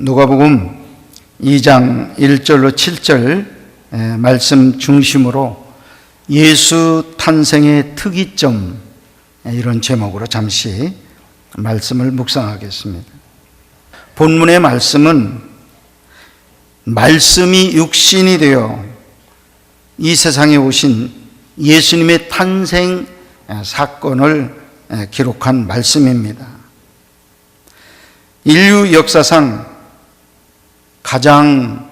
누가복음 2장 1절로 7절 말씀 중심으로 예수 탄생의 특이점, 이런 제목으로 잠시 말씀을 묵상하겠습니다. 본문의 말씀은 말씀이 육신이 되어 이 세상에 오신 예수님의 탄생 사건을 기록한 말씀입니다. 인류 역사상 가장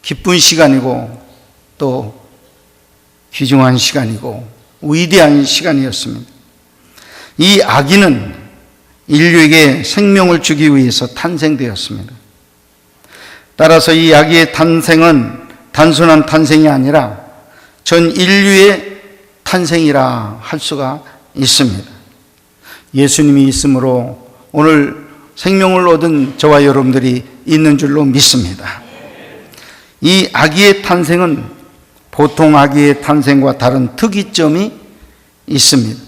기쁜 시간이고 또 귀중한 시간이고 위대한 시간이었습니다. 이 아기는 인류에게 생명을 주기 위해서 탄생되었습니다. 따라서 이 아기의 탄생은 단순한 탄생이 아니라 전 인류의 탄생이라 할 수가 있습니다. 예수님이 있으므로 오늘 생명을 얻은 저와 여러분들이 있는 줄로 믿습니다. 이 아기의 탄생은 보통 아기의 탄생과 다른 특이점이 있습니다.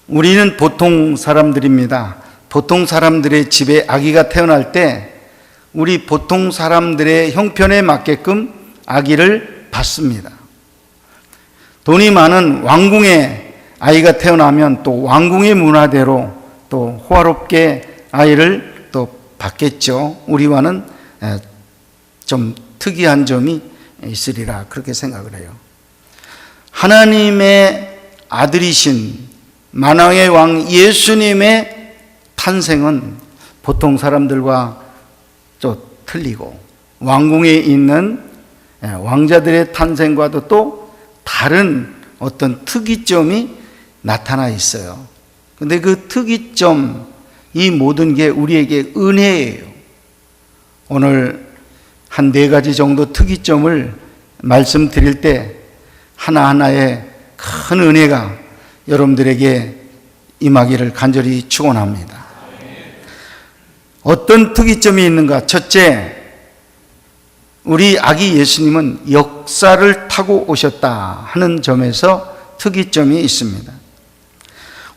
우리는 보통 사람들입니다. 보통 사람들의 집에 아기가 태어날 때 우리 보통 사람들의 형편에 맞게끔 아기를 받습니다. 돈이 많은 왕궁에 아이가 태어나면 또 왕궁의 문화대로 또 호화롭게 아이를 또 받겠죠. 우리와는 좀 특이한 점이 있으리라 그렇게 생각을 해요. 하나님의 아들이신 만왕의 왕 예수님의 탄생은 보통 사람들과 또 틀리고 왕궁에 있는 왕자들의 탄생과도 또 다른 어떤 특이점이 나타나 있어요. 근데 그 특이점, 이 모든 게 우리에게 은혜예요. 오늘 한 4가지 정도 특이점을 말씀드릴 때 하나하나의 큰 은혜가 여러분들에게 임하기를 간절히 축원합니다. 어떤 특이점이 있는가? 첫째, 우리 아기 예수님은 역사를 타고 오셨다 하는 점에서 특이점이 있습니다.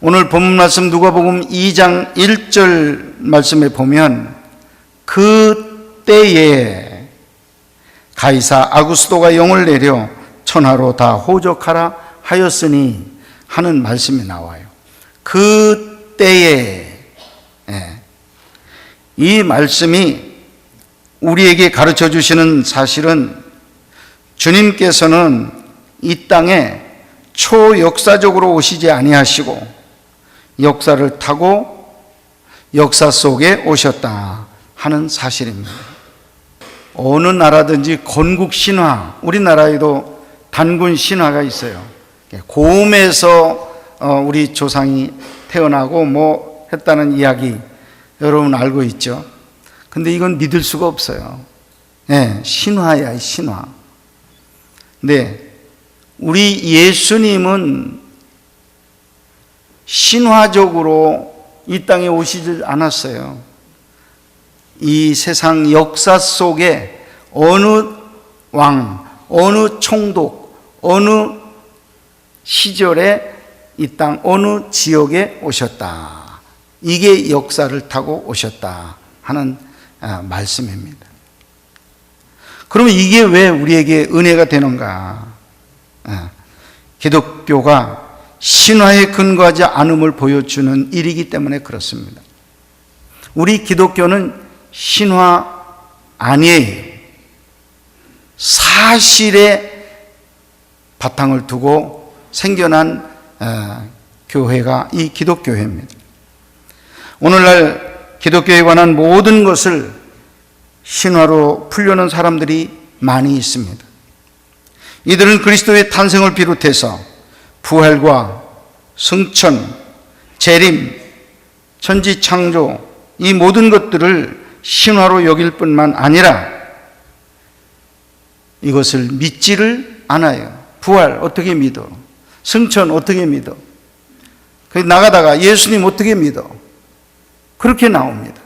오늘 본문 말씀 누가복음 2장 1절 말씀에 보면 그때에 가이사 아구스도가 영을 내려 천하로 다 호적하라 하였으니 하는 말씀이 나와요. 그때에, 이 말씀이 우리에게 가르쳐 주시는 사실은 주님께서는 이 땅에 초역사적으로 오시지 아니하시고 역사를 타고 역사 속에 오셨다 하는 사실입니다. 어느 나라든지 건국 신화, 우리나라에도 단군 신화가 있어요. 고음에서 우리 조상이 태어나고 뭐 했다는 이야기 여러분 알고 있죠? 근데 이건 믿을 수가 없어요. 신화야, 신화. 근데 우리 예수님은 신화적으로 이 땅에 오시지 않았어요. 이 세상 역사 속에 어느 왕, 어느 총독, 어느 시절에 이 땅 어느 지역에 오셨다. 이게 역사를 타고 오셨다 하는 말씀입니다. 그러면 이게 왜 우리에게 은혜가 되는가? 기독교가 신화에 근거하지 않음을 보여주는 일이기 때문에 그렇습니다. 우리 기독교는 신화 아니에요. 사실에 바탕을 두고 생겨난 교회가 이 기독교회입니다. 오늘날 기독교에 관한 모든 것을 신화로 풀려는 사람들이 많이 있습니다. 이들은 그리스도의 탄생을 비롯해서 부활과 승천, 재림, 천지창조, 이 모든 것들을 신화로 여길 뿐만 아니라 이것을 믿지를 않아요. 부활 어떻게 믿어? 승천 어떻게 믿어? 나가다가 예수님 어떻게 믿어? 그렇게 나옵니다.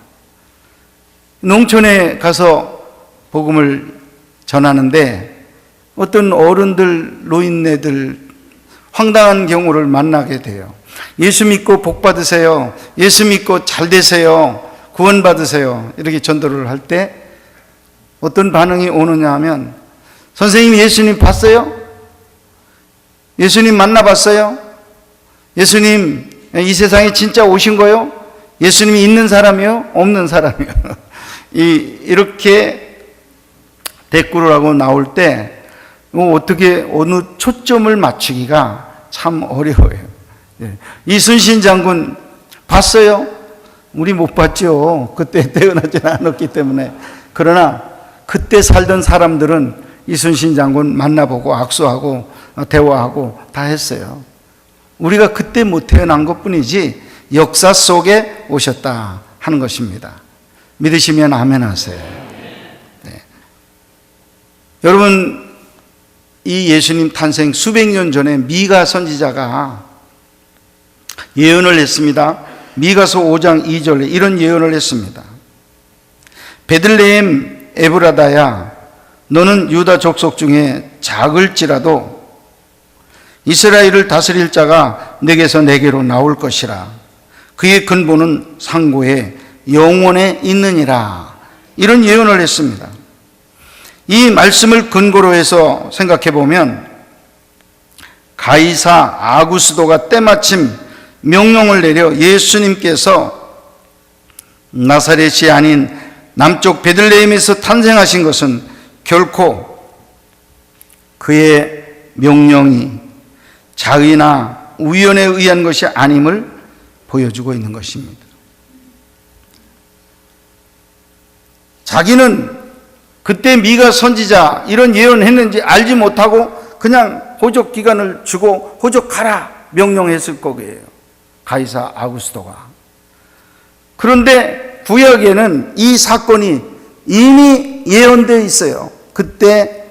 농촌에 가서 복음을 전하는데 어떤 어른들, 노인네들 황당한 경우를 만나게 돼요. 예수 믿고 복 받으세요. 예수 믿고 잘 되세요. 구원받으세요. 이렇게 전도를 할 때 어떤 반응이 오느냐 하면, 선생님 예수님 봤어요? 예수님 만나봤어요? 예수님 이 세상에 진짜 오신 거요? 예수님이 있는 사람이요? 없는 사람이요? 이렇게 대꾸를 하고 나올 때 어떻게 어느 초점을 맞추기가 참 어려워요. 이순신 장군 봤어요? 우리 못 봤죠. 그때 태어나지 않았기 때문에. 그러나 그때 살던 사람들은 이순신 장군 만나보고 악수하고 대화하고 다 했어요. 우리가 그때 못 태어난 것뿐이지 역사 속에 오셨다 하는 것입니다. 믿으시면 아멘 하세요. 네. 여러분, 이 예수님 탄생 수백 년 전에 미가 선지자가 예언을 했습니다. 미가서 5장 2절에 이런 예언을 했습니다. 베들레헴 에브라다야, 너는 유다 족속 중에 작을지라도 이스라엘을 다스릴 자가 내게서 내게로 나올 것이라. 그의 근본은 상고에 영원에 있느니라. 이런 예언을 했습니다. 이 말씀을 근거로 해서 생각해 보면 가이사 아구스도가 때마침 명령을 내려 예수님께서 나사렛이 아닌 남쪽 베들레헴에서 탄생하신 것은 결코 그의 명령이 자의나 우연에 의한 것이 아님을 보여주고 있는 것입니다. 자기는 그때 미가 선지자 이런 예언했는지 알지 못하고 그냥 호적 기간을 주고 호적하라 명령했을 거예요. 가이사 아구스도가. 그런데 구약에는 이 사건이 이미 예언되어 있어요. 그때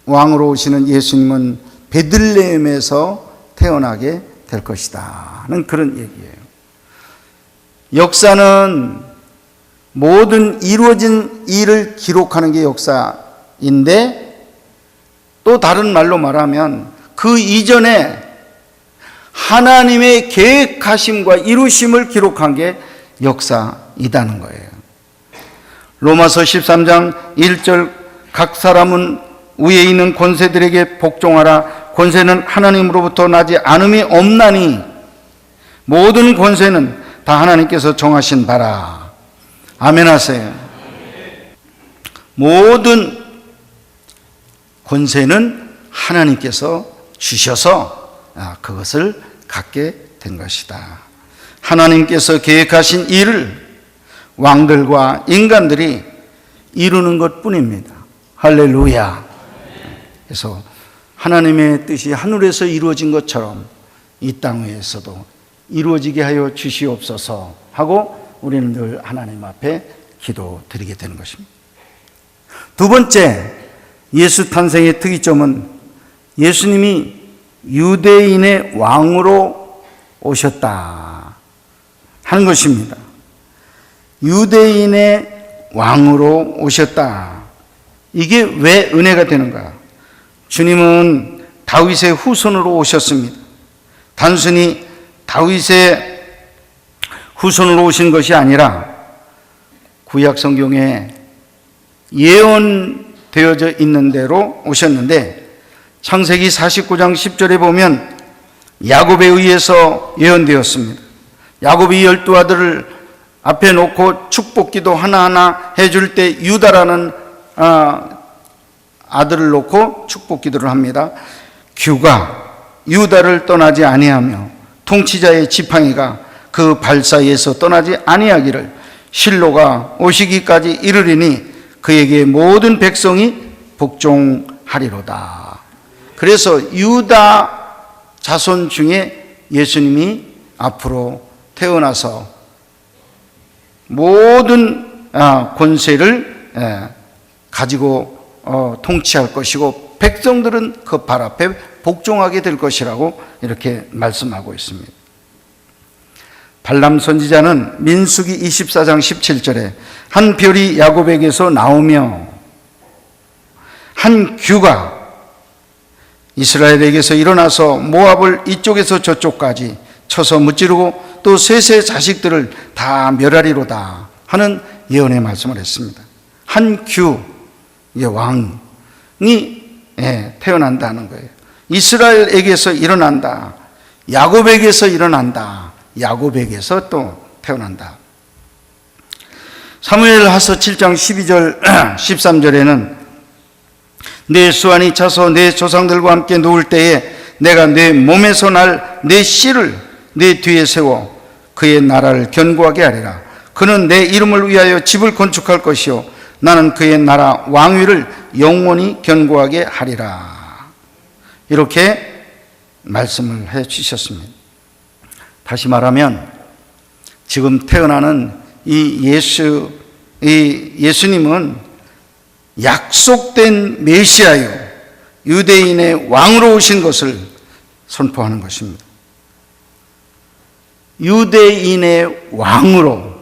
왕으로 오시는 예수님은 베들레헴에서 태어나게 될 것이다 는 그런 얘기예요. 역사는 모든 이루어진 일을 기록하는 게 역사인데, 또 다른 말로 말하면 그 이전에 하나님의 계획하심과 이루심을 기록한 게 역사이다는 거예요. 로마서 13장 1절 각 사람은 위에 있는 권세들에게 복종하라. 권세는 하나님으로부터 나지 않음이 없나니 모든 권세는 다 하나님께서 정하신 바라. 아멘 하세요. 모든 권세는 하나님께서 주셔서 그것을 갖게 된 것이다. 하나님께서 계획하신 일을 왕들과 인간들이 이루는 것뿐입니다. 할렐루야. 그래서 하나님의 뜻이 하늘에서 이루어진 것처럼 이 땅에서도 이루어지게 하여 주시옵소서 하고 우리는 늘 하나님 앞에 기도드리게 되는 것입니다. 두 번째, 예수 탄생의 특이점은 예수님이 유대인의 왕으로 오셨다 하는 것입니다. 유대인의 왕으로 오셨다. 이게 왜 은혜가 되는가? 주님은 다윗의 후손으로 오셨습니다. 단순히 다윗의 후손으로 오신 것이 아니라 구약 성경에 예언되어져 있는 대로 오셨는데, 창세기 49장 10절에 보면 야곱에 의해서 예언되었습니다. 야곱이 12아들을 앞에 놓고 축복기도 하나하나 해줄 때 유다라는 아들을 놓고 축복기도를 합니다. 규가 유다를 떠나지 아니하며 통치자의 지팡이가 그 발 사이에서 떠나지 아니하기를 실로가 오시기까지 이르리니 그에게 모든 백성이 복종하리로다. 그래서 유다 자손 중에 예수님이 앞으로 태어나서 모든 권세를 가지고 통치할 것이고 백성들은 그 발 앞에 복종하게 될 것이라고 이렇게 말씀하고 있습니다. 발람 선지자는 민수기 24장 17절에 한 별이 야곱에게서 나오며 한 규가 이스라엘에게서 일어나서 모압을 이쪽에서 저쪽까지 쳐서 무찌르고 또 셋의 자식들을 다 멸하리로다 하는 예언의 말씀을 했습니다. 한규 왕이 태어난다는 거예요. 이스라엘에게서 일어난다. 야곱에게서 일어난다. 야곱에게서 또 태어난다. 사무엘하서 7장 12절 13절에는 내 수완이 차서 내 조상들과 함께 누울 때에 내가 내 몸에서 날 내 씨를 내 뒤에 세워 그의 나라를 견고하게 하리라. 그는 내 이름을 위하여 집을 건축할 것이요 나는 그의 나라 왕위를 영원히 견고하게 하리라. 이렇게 말씀을 해 주셨습니다. 다시 말하면 지금 태어나는 이 예수님은 약속된 메시아요 유대인의 왕으로 오신 것을 선포하는 것입니다. 유대인의 왕으로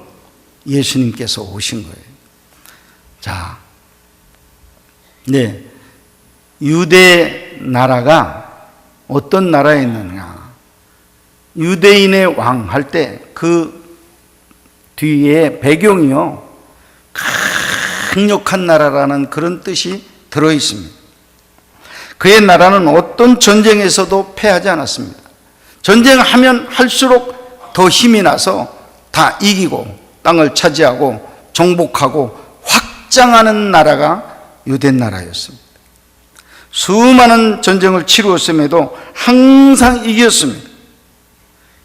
예수님께서 오신 거예요. 자, 네, 유대 나라가 어떤 나라에 있느냐? 유대인의 왕 할 때 그 뒤에 배경이요, 강력한 나라라는 그런 뜻이 들어 있습니다. 그의 나라는 어떤 전쟁에서도 패하지 않았습니다. 전쟁하면 할수록 더 힘이 나서 다 이기고 땅을 차지하고 정복하고 확장하는 나라가 유대 나라였습니다. 수많은 전쟁을 치루었음에도 항상 이겼습니다.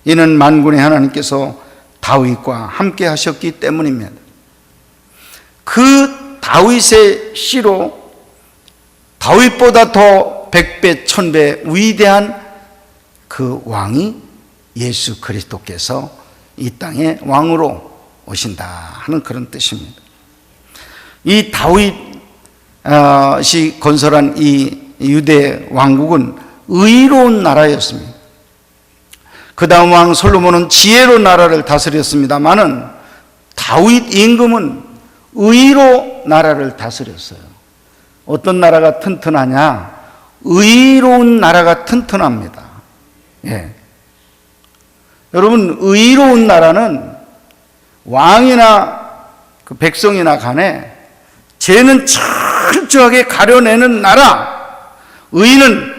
이는 만군의 하나님께서 다윗과 함께 하셨기 때문입니다. 그 다윗의 씨로 다윗보다 더 100배, 1000배 위대한 그 왕이 예수 그리스도께서 이 땅에 왕으로 오신다 하는 그런 뜻입니다. 이 다윗이 건설한 이 유대 왕국은 의로운 나라였습니다. 그 다음 왕 솔로몬은 지혜로 나라를 다스렸습니다마는 다윗 임금은 의로 나라를 다스렸어요. 어떤 나라가 튼튼하냐? 의로운 나라가 튼튼합니다. 예. 여러분, 의로운 나라는 왕이나 그 백성이나 간에 죄는 철저하게 가려내는 나라, 의는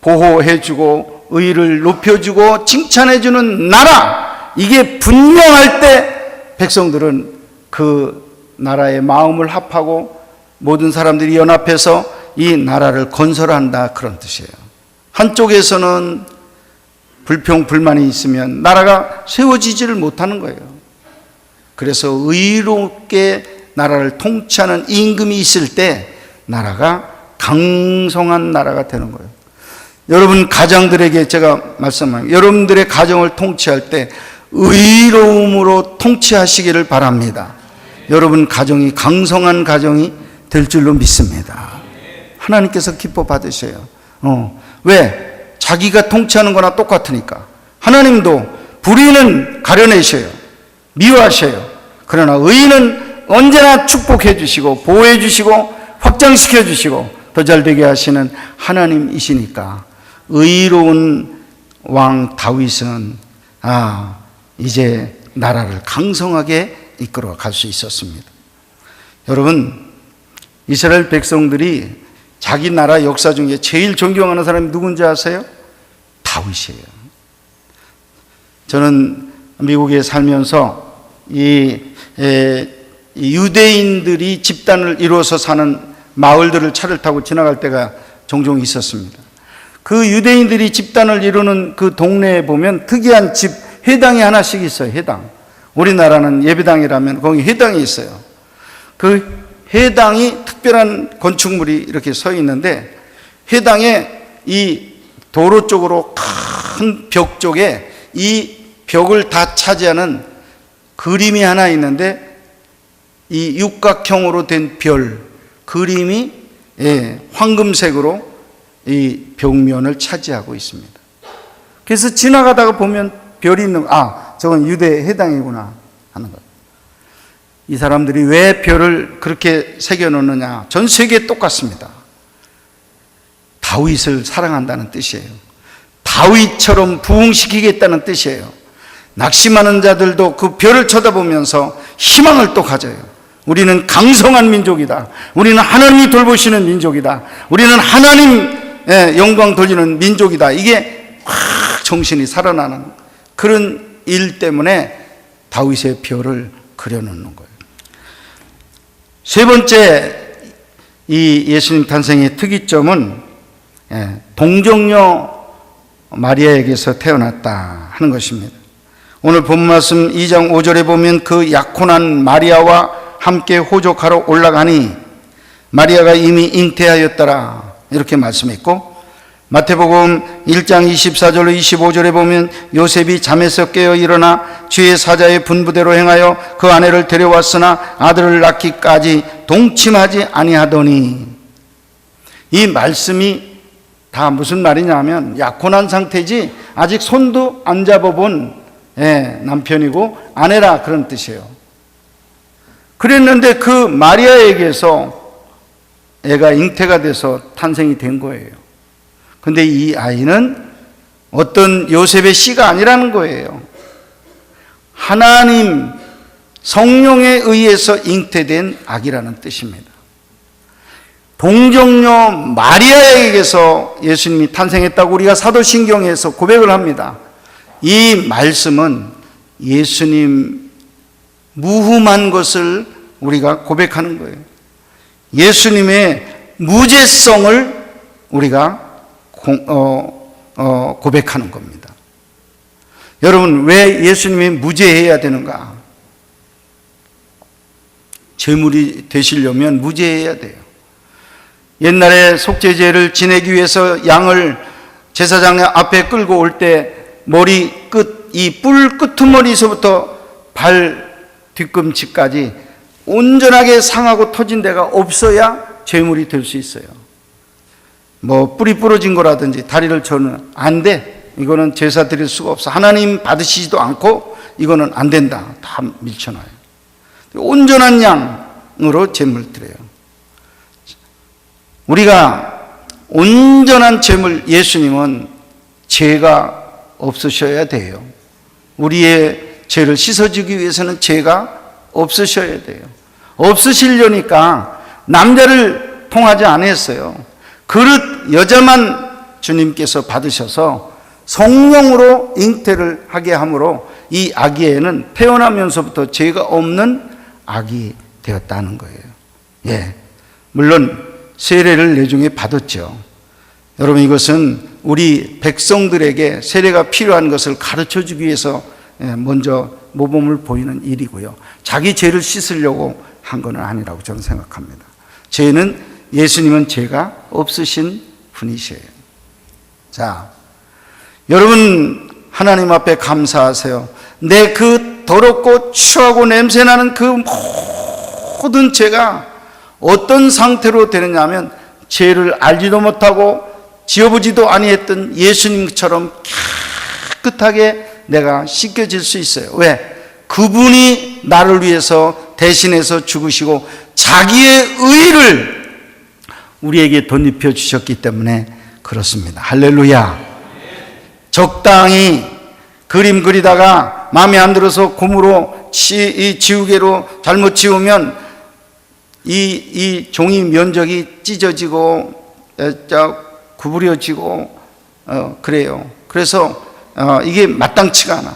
보호해주고 의를 높여주고 칭찬해주는 나라, 이게 분명할 때 백성들은 그 나라의 마음을 합하고 모든 사람들이 연합해서 이 나라를 건설한다, 그런 뜻이에요. 한쪽에서는 불평, 불만이 있으면 나라가 세워지지를 못하는 거예요. 그래서 의롭게 나라를 통치하는 임금이 있을 때 나라가 강성한 나라가 되는 거예요. 여러분 가정들에게 제가 말씀합니다. 여러분들의 가정을 통치할 때 의로움으로 통치하시기를 바랍니다. 여러분 가정이 강성한 가정이 될 줄로 믿습니다. 하나님께서 기뻐 받으셔요. 왜? 자기가 통치하는 거나 똑같으니까. 하나님도 불의는 가려내셔요. 미워하셔요. 그러나 의는 언제나 축복해 주시고 보호해 주시고 확장시켜 주시고 더 잘되게 하시는 하나님이시니까 의로운 왕 다윗은 이제 나라를 강성하게 이끌어 갈 수 있었습니다. 여러분, 이스라엘 백성들이 자기 나라 역사 중에 제일 존경하는 사람이 누군지 아세요? 다윗이에요. 저는 미국에 살면서 이 유대인들이 집단을 이루어서 사는 마을들을 차를 타고 지나갈 때가 종종 있었습니다. 그 유대인들이 집단을 이루는 그 동네에 보면 특이한 집, 회당이 하나씩 있어요. 회당. 우리나라는 예배당이라면 거기 회당이 있어요. 그 회당이 특별한 건축물이 이렇게 서 있는데, 회당에 이 도로 쪽으로 큰 벽 쪽에 이 벽을 다 차지하는 그림이 하나 있는데, 이 육각형으로 된 별 그림이 황금색으로 이 벽면을 차지하고 있습니다. 그래서 지나가다가 보면 별이 있는, 저건 유대 회당이구나 하는 거예요. 이 사람들이 왜 별을 그렇게 새겨놓느냐? 전 세계에 똑같습니다. 다윗을 사랑한다는 뜻이에요. 다윗처럼 부흥시키겠다는 뜻이에요. 낙심하는 자들도 그 별을 쳐다보면서 희망을 또 가져요. 우리는 강성한 민족이다. 우리는 하나님이 돌보시는 민족이다. 우리는 하나님의 영광 돌리는 민족이다. 이게 확 정신이 살아나는 그런 일 때문에 다윗의 별을 그려놓는 거예요. 세 번째 이 예수님 탄생의 특이점은 동정녀 마리아에게서 태어났다 하는 것입니다. 오늘 본 말씀 2장 5절에 보면 그 약혼한 마리아와 함께 호족하러 올라가니 마리아가 이미 잉태하였더라 이렇게 말씀했고, 마태복음 1장 24절로 25절에 보면 요셉이 잠에서 깨어 일어나 주의 사자의 분부대로 행하여 그 아내를 데려왔으나 아들을 낳기까지 동침하지 아니하더니, 이 말씀이 다 무슨 말이냐면 약혼한 상태지 아직 손도 안 잡아본 남편이고 아내라 그런 뜻이에요. 그랬는데 그 마리아에게서 애가 잉태가 돼서 탄생이 된 거예요. 근데 이 아이는 어떤 요셉의 씨가 아니라는 거예요. 하나님 성령에 의해서 잉태된 아기라는 뜻입니다. 동정녀 마리아에게서 예수님이 탄생했다고 우리가 사도신경에서 고백을 합니다. 이 말씀은 예수님 무흠한 것을 우리가 고백하는 거예요. 예수님의 무죄성을 우리가 고백하는 겁니다. 여러분, 왜 예수님이 무죄해야 되는가? 제물이 되시려면 무죄해야 돼요. 옛날에 속죄제를 지내기 위해서 양을 제사장 앞에 끌고 올 때 머리 끝, 이 뿔 끄트머리에서부터 발 뒤꿈치까지 온전하게 상하고 터진 데가 없어야 제물이 될 수 있어요. 뭐 뿔이 부러진 거라든지 다리를 저는 안 돼. 이거는 제사 드릴 수가 없어. 하나님 받으시지도 않고 이거는 안 된다. 다 밀쳐놔요. 온전한 양으로 제물 드려요. 우리가 온전한 제물, 예수님은 죄가 없으셔야 돼요. 우리의 죄를 씻어주기 위해서는 죄가 없으셔야 돼요. 없으시려니까 남자를 통하지 않았어요. 그릇 여자만 주님께서 받으셔서 성령으로 잉태를 하게 함으로 이 아기에는 태어나면서부터 죄가 없는 아기 되었다는 거예요. 물론 세례를 내중에 받았죠. 여러분, 이것은 우리 백성들에게 세례가 필요한 것을 가르쳐주기 위해서 먼저 모범을 보이는 일이고요. 자기 죄를 씻으려고 한 건 아니라고 저는 생각합니다. 예수님은 죄가 없으신 분이세요. 자, 여러분 하나님 앞에 감사하세요. 내 그 더럽고 추하고 냄새나는 그 모든 죄가 어떤 상태로 되느냐 하면 죄를 알지도 못하고 지어보지도 아니했던 예수님처럼 깨끗하게 내가 씻겨질 수 있어요. 왜? 그분이 나를 위해서 대신해서 죽으시고 자기의 의를 우리에게 덧입혀 주셨기 때문에 그렇습니다. 할렐루야. 적당히 그림 그리다가 마음에 안 들어서 고무로 이 지우개로 잘못 지우면 이 종이 면적이 찢어지고 구부려지고 그래요. 그래서 이게 마땅치가 않아.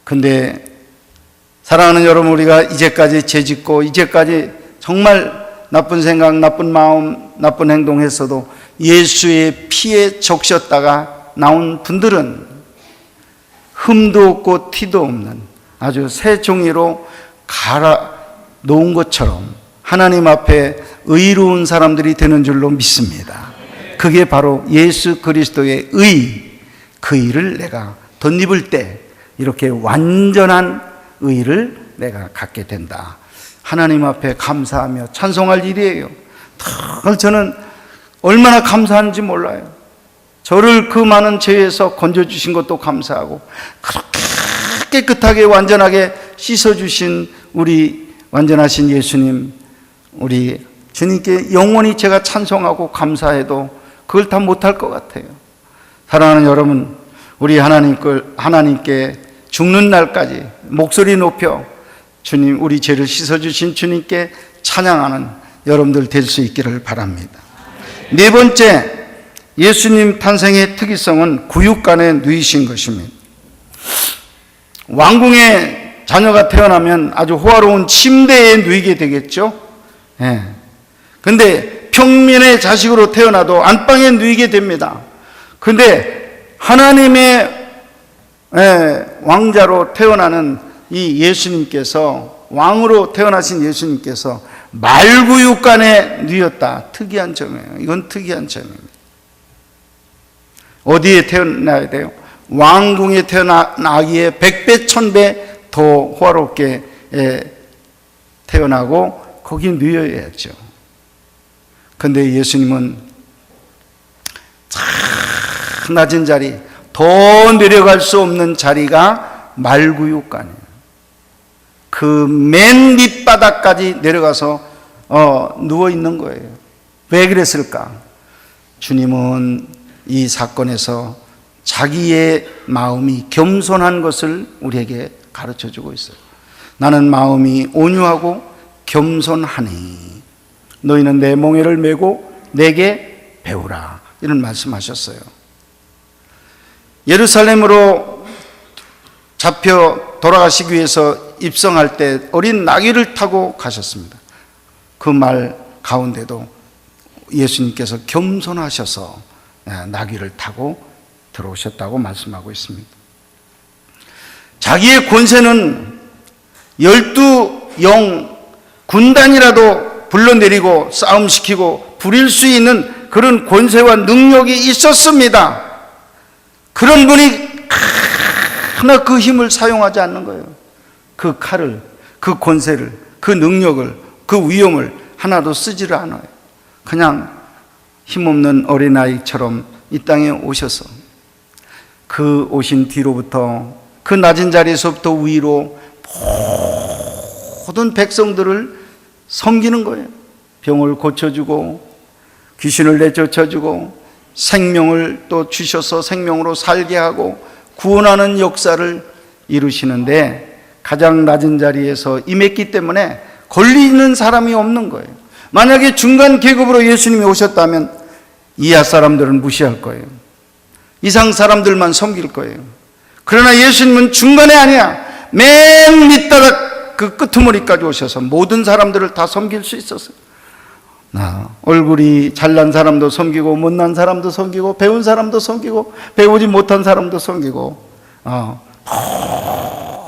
근데 사랑하는 여러분, 우리가 이제까지 죄짓고 이제까지 정말 나쁜 생각, 나쁜 마음, 나쁜 행동했어도 예수의 피에 적셨다가 나온 분들은 흠도 없고 티도 없는 아주 새 종이로 갈아 놓은 것처럼 하나님 앞에 의로운 사람들이 되는 줄로 믿습니다. 그게 바로 예수 그리스도의 의, 그 의를 내가 덧입을 때 이렇게 완전한 의를 내가 갖게 된다. 하나님 앞에 감사하며 찬송할 일이에요. 저는 얼마나 감사한지 몰라요. 저를 그 많은 죄에서 건져주신 것도 감사하고 그렇게 깨끗하게 완전하게 씻어주신 우리 완전하신 예수님, 우리 주님께 영원히 제가 찬송하고 감사해도 그걸 다 못할 것 같아요. 사랑하는 여러분, 우리 하나님께 죽는 날까지 목소리 높여 주님, 우리 죄를 씻어주신 주님께 찬양하는 여러분들 될 수 있기를 바랍니다. 네 번째, 예수님 탄생의 특이성은 구육간에 누이신 것입니다. 왕궁의 자녀가 태어나면 아주 호화로운 침대에 누이게 되겠죠. 근데 평민의 자식으로 태어나도 안방에 누이게 됩니다. 근데 하나님의 왕자로 태어나는 이 예수님께서, 왕으로 태어나신 예수님께서 말구육간에 누였다. 특이한 점이에요. 이건 특이한 점입니다. 어디에 태어나야 돼요? 왕궁에 태어나기에 100배 1000배 더 호화롭게 태어나고 거기 누여야죠. 근데 예수님은 참 낮은 자리, 더 내려갈 수 없는 자리가 말구육간이에요. 그 맨 밑바닥까지 내려가서 누워 있는 거예요. 왜 그랬을까? 주님은 이 사건에서 자기의 마음이 겸손한 것을 우리에게 가르쳐 주고 있어요. 나는 마음이 온유하고 겸손하니 너희는 내 멍에를 메고 내게 배우라, 이런 말씀하셨어요. 예루살렘으로 잡혀 돌아가시기 위해서 입성할 때 어린 나귀를 타고 가셨습니다. 그 말 가운데도 예수님께서 겸손하셔서 나귀를 타고 들어오셨다고 말씀하고 있습니다. 자기의 권세는 12영 군단이라도 불러내리고 싸움시키고 부릴 수 있는 그런 권세와 능력이 있었습니다. 그런 분이 하나 그 힘을 사용하지 않는 거예요. 그 칼을, 그 권세를, 그 능력을, 그 위엄을 하나도 쓰지를 않아요. 그냥 힘없는 어린아이처럼 이 땅에 오셔서 그 오신 뒤로부터 그 낮은 자리에서부터 위로 모든 백성들을 섬기는 거예요. 병을 고쳐주고 귀신을 내쫓아주고 생명을 또 주셔서 생명으로 살게 하고 구원하는 역사를 이루시는데 가장 낮은 자리에서 임했기 때문에 걸리는 사람이 없는 거예요. 만약에 중간 계급으로 예수님이 오셨다면 이하 사람들은 무시할 거예요. 이상 사람들만 섬길 거예요. 그러나 예수님은 중간에 아니야. 맨 밑바닥 그 끄트머리까지 오셔서 모든 사람들을 다 섬길 수 있었어요. 얼굴이 잘난 사람도 섬기고 못난 사람도 섬기고 배운 사람도 섬기고 배우지 못한 사람도 섬기고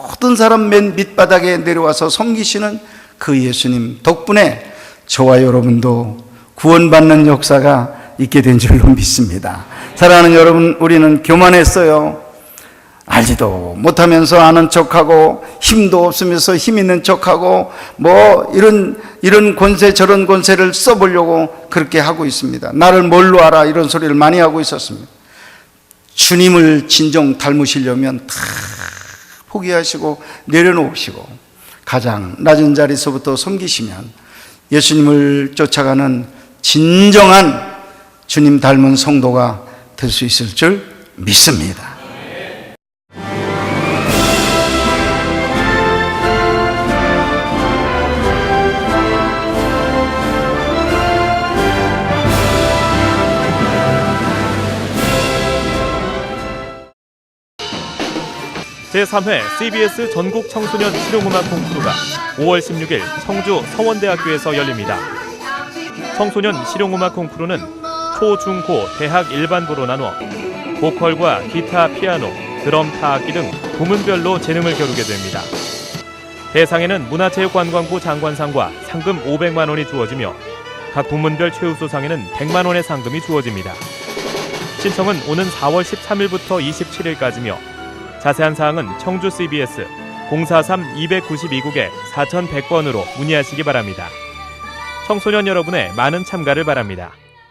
모든 사람 맨 밑바닥에 내려와서 섬기시는 그 예수님 덕분에 저와 여러분도 구원받는 역사가 있게 된 줄로 믿습니다. 사랑하는 여러분, 우리는 교만했어요. 알지도 못하면서 아는 척하고 힘도 없으면서 힘 있는 척하고 뭐 이런 권세 저런 권세를 써보려고 그렇게 하고 있습니다. 나를 뭘로 알아, 이런 소리를 많이 하고 있었습니다. 주님을 진정 닮으시려면 다 포기하시고 내려놓으시고 가장 낮은 자리에서부터 섬기시면 예수님을 쫓아가는 진정한 주님 닮은 성도가 될 수 있을 줄 믿습니다. 제3회 CBS 전국 청소년 실용음악 콩쿠르가 5월 16일 청주 서원대학교에서 열립니다. 청소년 실용음악 콩쿠르는 초, 중, 고, 대학 일반부로 나눠 보컬과 기타, 피아노, 드럼, 타악기 등 부문별로 재능을 겨루게 됩니다. 대상에는 문화체육관광부 장관상과 상금 500만 원이 주어지며 각 부문별 최우수상에는 100만 원의 상금이 주어집니다. 신청은 오는 4월 13일부터 27일까지며 자세한 사항은 청주 CBS 043-292국에 4100번으로 문의하시기 바랍니다. 청소년 여러분의 많은 참가를 바랍니다.